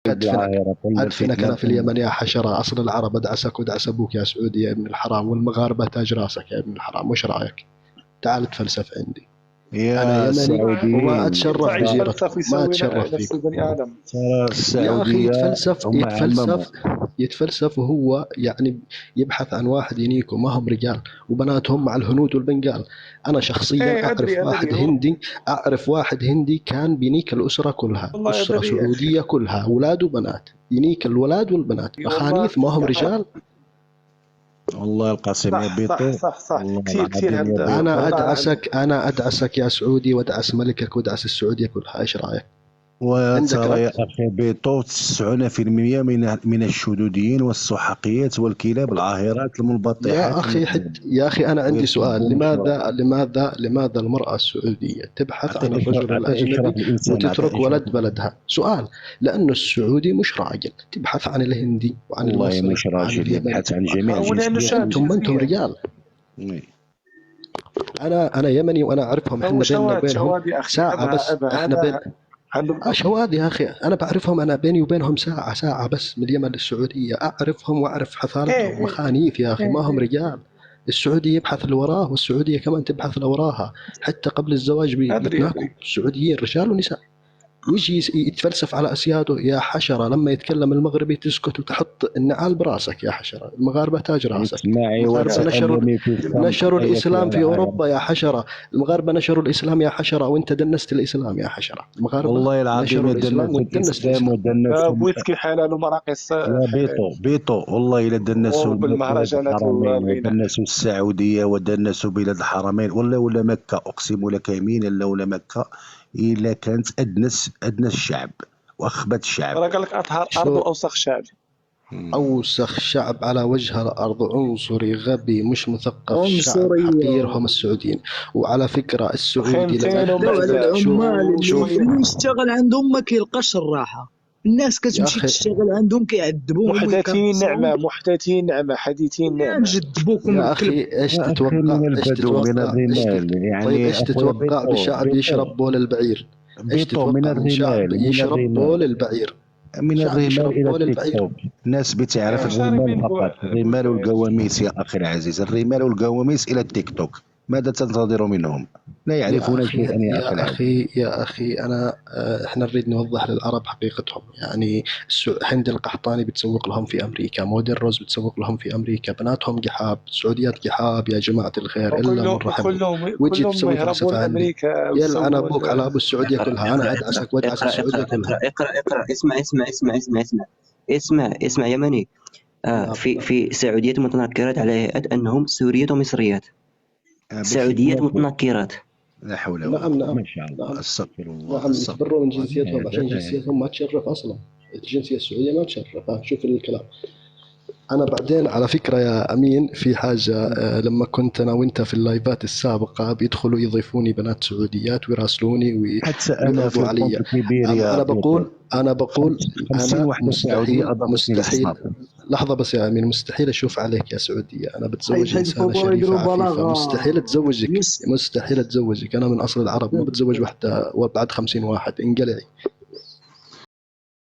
أدفنك أنا في اليمن يا حشرة، أصل العرب أدعسك وادعس أبوك يا سعودي يا ابن الحرام، والمغاربة تاج راسك يا ابن الحرام. وش رأيك؟ تعال تفلسف عندي. أنا يمني وما أتشرف بجيرتكم، ما أتشرف فيكم. يا أخي يتفلسف وهو يعني يبحث عن واحد ينيكو، ما هم رجال وبناتهم مع الهنود والبنجال. أنا شخصيا أعرف واحد هندي كان بينيك الأسرة كلها، أسرة سعودية كلها أولاد وبنات، ينيك الولاد والبنات، أخانيث ما هم رجال. والله القاسم يا بيتو صح كثير أنا أدعسك يا سعودي وادعس ملكك وادعس السعودية كلها. إيش رأيك؟ وترى يا أخي بيتو 90% من الشذوذيين والسحقيات والكلاب العاهرات المنبطحات. يا أخي أنا عندي سؤال، لماذا المرأة السعودية تبحث عن الرجل الأجنبي وتترك ولد بلدها؟ سؤال، لأنه السعودي مش راجل، تبحث عن الهندي وعن المصري مش راجل، يبحث عن جميع الجنسيات. أنتم رجال. أنا يمني وأنا أعرفهم، إحنا بيننا وبينهم ساعة بس. شواذ يا أخي، أنا بعرفهم، أنا بيني وبينهم ساعة بس من اليمن للسعودية، أعرفهم وأعرف حثالتهم. مخانيث يا أخي، ما هم رجال. السعودي يبحث اللي وراه والسعودية كمان تبحث اللي وراها، حتى قبل الزواج بيتناكوا السعوديين رجال ونساء. ويجي يتفلسف على أسياده يا حشرة. لما يتكلم المغربي تسكت وتحط النعال براسك يا حشرة. المغاربة تاج راسك. المغاربة نشروا الإسلام في أوروبا يا حشرة. المغاربة نشروا الإسلام يا حشرة، وأنت دنست الإسلام يا حشرة. المغاربة والله العظيم دنست الإسلام ويسكي حلال ومراقص يا بيتو والله إلا دنسوا بالمهرجانات ودنسوا السعودية ودنسوا بلاد الحرمين. والله ولا مكة، أقسم لك يمينا لولا مكة إلا كانت أدنس الشعب وأخبث الشعب. راه قال لك أطهر أرض وأوسخ شعب. أوسخ شعب على وجه الأرض، عنصري غبي مش مثقف، شعب حقيرهم السعوديين. وعلى فكرة السعودي العمال اللي يشتغل عند أمك يلقاش الراحة، الناس كتمشي تشتغل عندهم كيعذبوهم، محدثين نعمة حديثين نعمة. نجذبوكم يا أخي. ايش تتوقع يعني ايش تتوقع بشعب يشرب بول البعير؟ ايش تتوقع من شعب يشرب بول البعير؟ من الرمال إلى التيك توك. الناس بتعرف الرمال فقط، الرمال والقواميس يا أخي العزيز، الرمال والقواميس إلى التيك توك. ماذا تنتظر منهم؟ لا يعرفون شيئا يا أخي أنا إحنا نريد نوضح للعرب حقيقتهم. يعني هند القحطاني بتسوق لهم في أمريكا، موديل روز بتسوق لهم في أمريكا، بناتهم قحاب، سعوديات قحاب يا جماعة الخير إلا من رحم. وجي تسوي فلسفة عندي، يلعن أبوك على أبو السعودية كلها. أنا أدعسك وأدعس السعودية كلها. اقرأ اسمع يمني. في سعوديات متنكرات على هيئة أنهم سوريات ومصريات. سعوديات متنكرات. لا حول ولا قوة. ما شاء الله. استغفر الله. يتبروا من جنسيتهم عشان جنسيتهم ما تشرف أصلا. الجنسية السعودية ما تشرف. شوف الكلام. أنا بعدين على فكرة يا أمين في حاجة، لما كنت أنا وإنت في اللايفات السابقة بيدخلوا يضيفوني بنات سعوديات ويراسلوني ويعرضوا علي. أنا بقول أنا مستحيل لحظة بس يا أمين، مستحيل أشوف عليك يا سعودية. أنا بتزوج إنسانة شريفة عفيفة، مستحيل أتزوجك. أنا من أصل العرب، ما بتزوج واحدة وبعد 50 واحد. انقلعي.